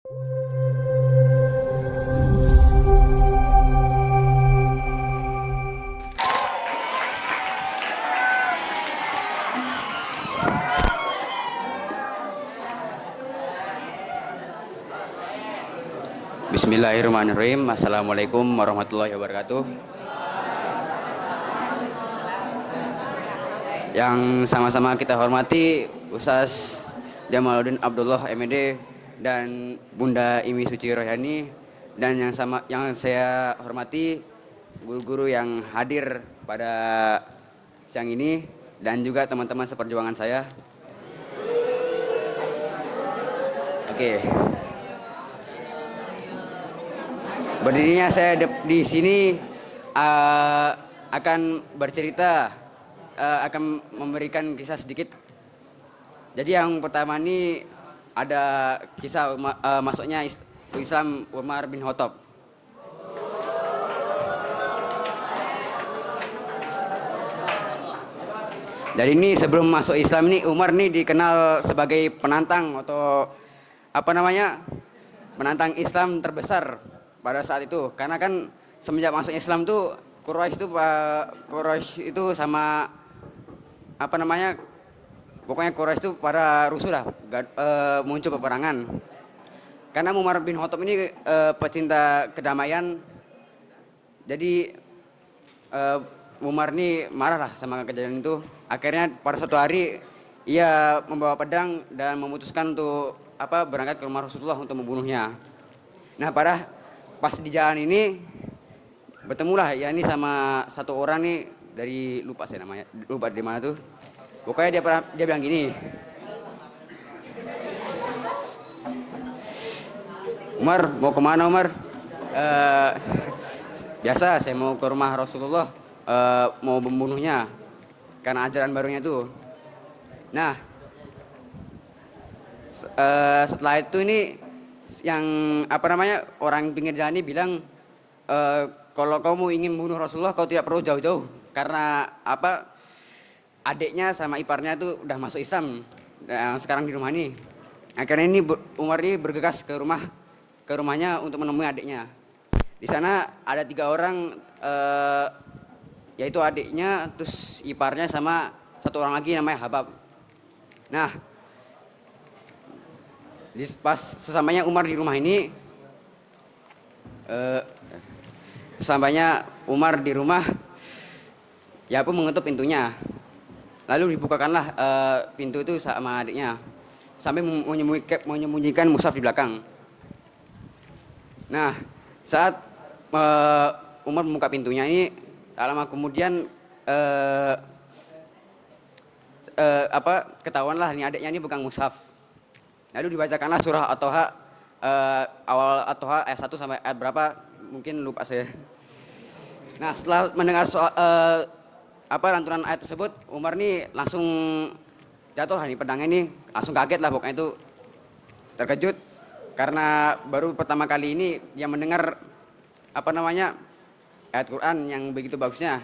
Bismillahirrahmanirrahim. Assalamualaikum warahmatullahi wabarakatuh. Yang sama-sama kita hormati Ustaz Jamaluddin Abdullah MED dan Bunda Imi Suci Rohani, dan yang saya hormati guru-guru yang hadir pada siang ini dan juga teman-teman seperjuangan saya. Oke. Berdirinya saya di sini akan bercerita, akan memberikan kisah sedikit. Jadi yang pertama ini ada kisah masuknya Islam Umar bin Khattab. Jadi ini sebelum masuk Islam ini Umar ini dikenal sebagai penantang atau penantang Islam terbesar pada saat itu, karena kan semenjak masuk Islam tuh Quraisy itu sama pokoknya Quraisy itu pada rusuh lah, muncul peperangan. Karena Umar bin Khattab ini pecinta kedamaian, jadi Umar ini marah lah sama kejadian itu. Akhirnya pada suatu hari ia membawa pedang dan memutuskan untuk berangkat ke rumah Rasulullah untuk membunuhnya. Nah pas di jalan ini bertemulah ya ini sama satu orang nih dari lupa di mana tuh. Pokoknya dia bilang gini, Umar mau kemana Umar? Biasa saya mau ke rumah Rasulullah, mau membunuhnya karena ajaran barunya tuh. Nah setelah itu ini yang orang pinggir jalan ini bilang, kalau kamu ingin membunuh Rasulullah kau tidak perlu jauh-jauh, karena adiknya sama iparnya itu udah masuk Islam yang sekarang di rumah ini. Akhirnya ini Umar ini bergegas ke rumahnya untuk menemui adiknya. Di sana ada 3 orang, yaitu adiknya, terus iparnya, sama satu orang lagi namanya Habab. Nah pas sesampainya Umar di rumah ini, ya pun mengetuk pintunya. Lalu dibukakanlah pintu itu sama adiknya, sampai menyembunyikan mushaf di belakang. Nah saat Umar membuka pintunya ini, tak lama kemudian ketahuanlah ini adiknya ini pegang mushaf. Lalu dibacakanlah surah At-Toha, awal At-Toha ayat 1 sampai ayat berapa mungkin lupa saya. Nah setelah mendengar lantunan ayat tersebut, Umar nih langsung jatuh nih pedangnya ini, langsung kaget lah pokoknya itu, terkejut karena baru pertama kali ini dia mendengar ayat Quran yang begitu bagusnya.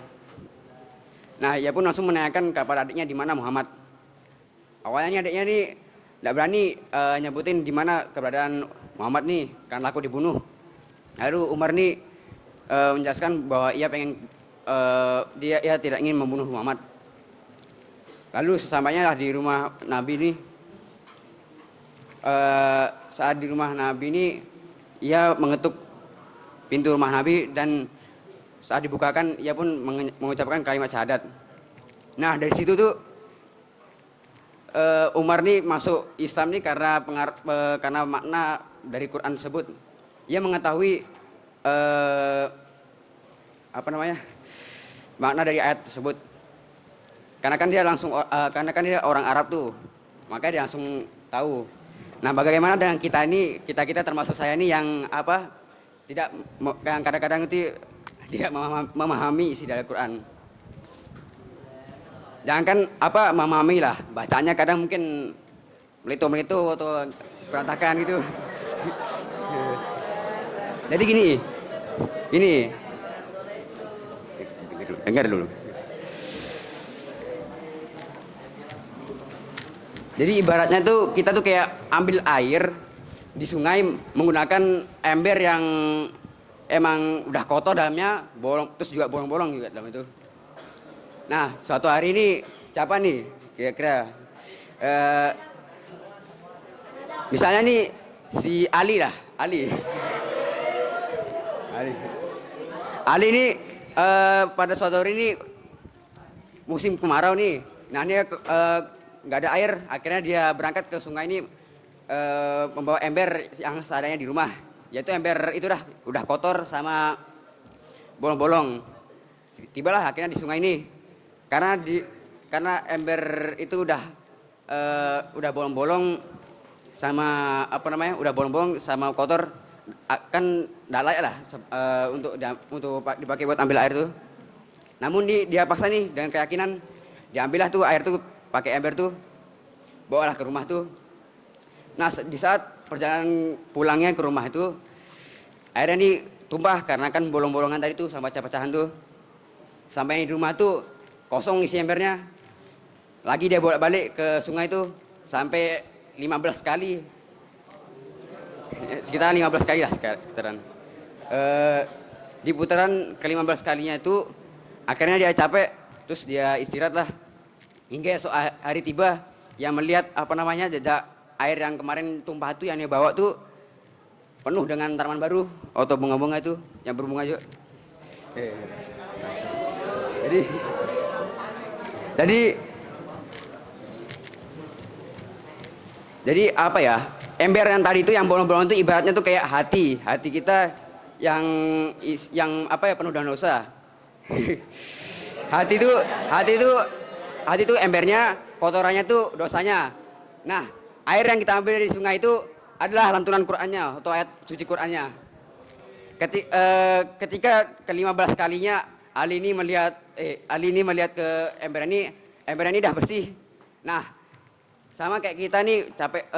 Nah ia pun langsung menanyakan kepada adiknya di mana Muhammad. Awalnya adiknya nih tidak berani nyebutin di mana keberadaan Muhammad nih, karena laku dibunuh. Lalu Umar nih menjelaskan bahwa ia dia tidak ingin membunuh Muhammad. Lalu sesampainya lah di rumah Nabi nih, saat di rumah Nabi ini ia mengetuk pintu rumah Nabi, dan saat dibukakan ia pun mengucapkan kalimat syahadat. Nah dari situ tuh Umar nih masuk Islam nih karena makna dari Quran tersebut. Ia mengetahui makna dari ayat tersebut. Karena kan dia orang Arab tuh, makanya dia langsung tahu. Nah bagaimana dengan kita ini, kita termasuk saya ini yang kadang-kadang itu tidak memahami isi dari Quran. Jangankan memahami lah, bacanya kadang mungkin melito-melito atau berantakan gitu. Jadi gini, dengar dulu. Jadi ibaratnya tuh kita tuh kayak ambil air, di sungai menggunakan ember yang emang udah kotor dalamnya, bolong, terus juga bolong-bolong juga dalam itu. Nah, suatu hari ini siapa nih kira-kira? Eh, Misalnya nih si Ali lah, Ali. Ali. Ali ini pada suatu hari ini musim kemarau nih. Nah dia nggak ada air, akhirnya dia berangkat ke sungai ini membawa ember yang seadanya di rumah. Yaitu ember itu udah kotor sama bolong-bolong. Tibalah akhirnya di sungai ini. Karena ember itu udah bolong-bolong sama apa namanya, udah bolong-bolong sama kotor, kan nggak layak lah untuk dipakai buat ambil air tuh. Namun dia paksa nih dengan keyakinan, diambillah tuh air tuh pakai ember tuh, bawalah ke rumah tuh. Nah di saat perjalanan pulangnya ke rumah itu, airnya nih tumpah karena kan bolong-bolongan tadi tuh sama pecah-pecahan tuh. Sampai di rumah tuh kosong isi embernya. Lagi dia bolak-balik ke sungai tuh sampai 15 kali. Sekitar 15 kali lah sekitaran. Di putaran ke-15 kalinya itu akhirnya dia capek, terus dia istirahat lah. Hingga esok hari tiba, yang melihat apa namanya jejak air yang kemarin tumpah itu yang dia bawa tuh penuh dengan tanaman baru atau bunga-bunga itu yang berbunga juga. Jadi apa ya? Ember yang tadi itu yang bolong-bolong itu ibaratnya tuh kayak hati kita yang apa ya, penuh dengan dosa. hati itu embernya, kotorannya tuh dosanya. Nah, air yang kita ambil dari sungai itu adalah lantunan Qur'annya atau ayat suci Qur'annya. Ketika ke-15 kalinya Ali ini melihat ke ember ini udah bersih. Nah, sama kayak kita nih capek,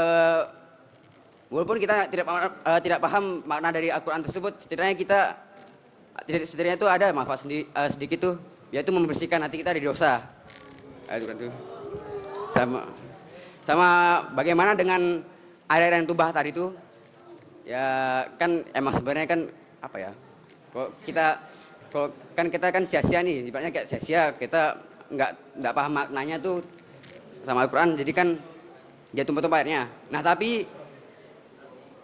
walaupun kita tidak paham makna dari Al-Quran tersebut, setidaknya itu ada manfaat sedikit tuh, yaitu membersihkan hati kita dari dosa. Sama bagaimana dengan air yang tumbah tadi tuh, ya kan emang sebenarnya kan apa ya? Kalau kita kan sia-sia nih, ibaratnya kayak sia-sia, kita nggak paham maknanya tuh sama Al-Quran, jadi kan dia tumpah-tumpah airnya. Nah tapi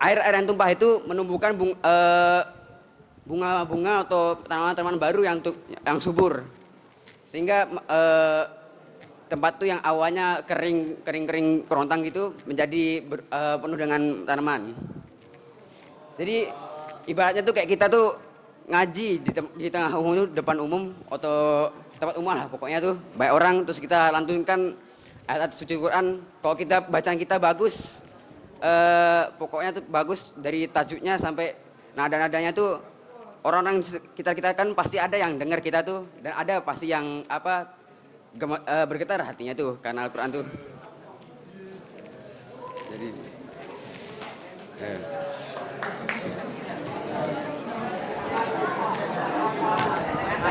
air yang tumpah itu menumbuhkan bunga-bunga atau tanaman-tanaman baru yang subur, sehingga tempat tuh yang awalnya kering kerontang gitu menjadi penuh dengan tanaman. Jadi ibaratnya tuh kayak kita tuh ngaji di tengah umum, depan umum atau tempat umum lah pokoknya tuh banyak orang, terus kita lantunkan ayat suci Quran. Kalau bacaan kita bagus, pokoknya tuh bagus dari tajuknya sampai nada-nadanya tuh, orang-orang sekitar kita kan pasti ada yang dengar kita tuh, dan ada pasti yang bergetar hatinya tuh karena Al-Quran tuh.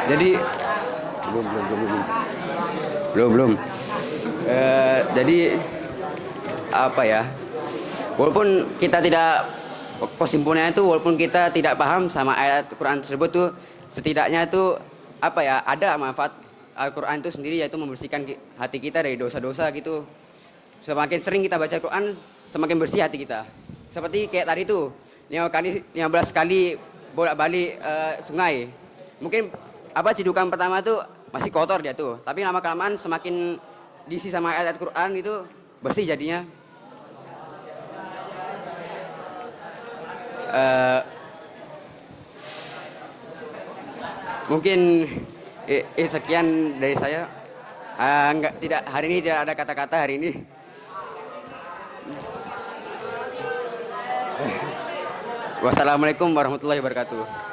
Jadi belum. Jadi apa ya? Walaupun kita tidak, kesimpulannya itu walaupun kita tidak paham sama ayat Quran tersebut tuh, setidaknya itu apa ya, ada manfaat Al-Quran itu sendiri, yaitu membersihkan hati kita dari dosa-dosa gitu. Semakin sering kita baca Quran, semakin bersih hati kita. Seperti kayak tadi tuh 15 kali bolak-balik sungai. Mungkin cidukan pertama tuh masih kotor dia tuh, tapi lama-kelamaan semakin diisi sama ayat Quran itu bersih jadinya. Mungkin sekian dari saya. Hari ini tidak ada kata-kata hari ini. Wassalamualaikum warahmatullahi wabarakatuh.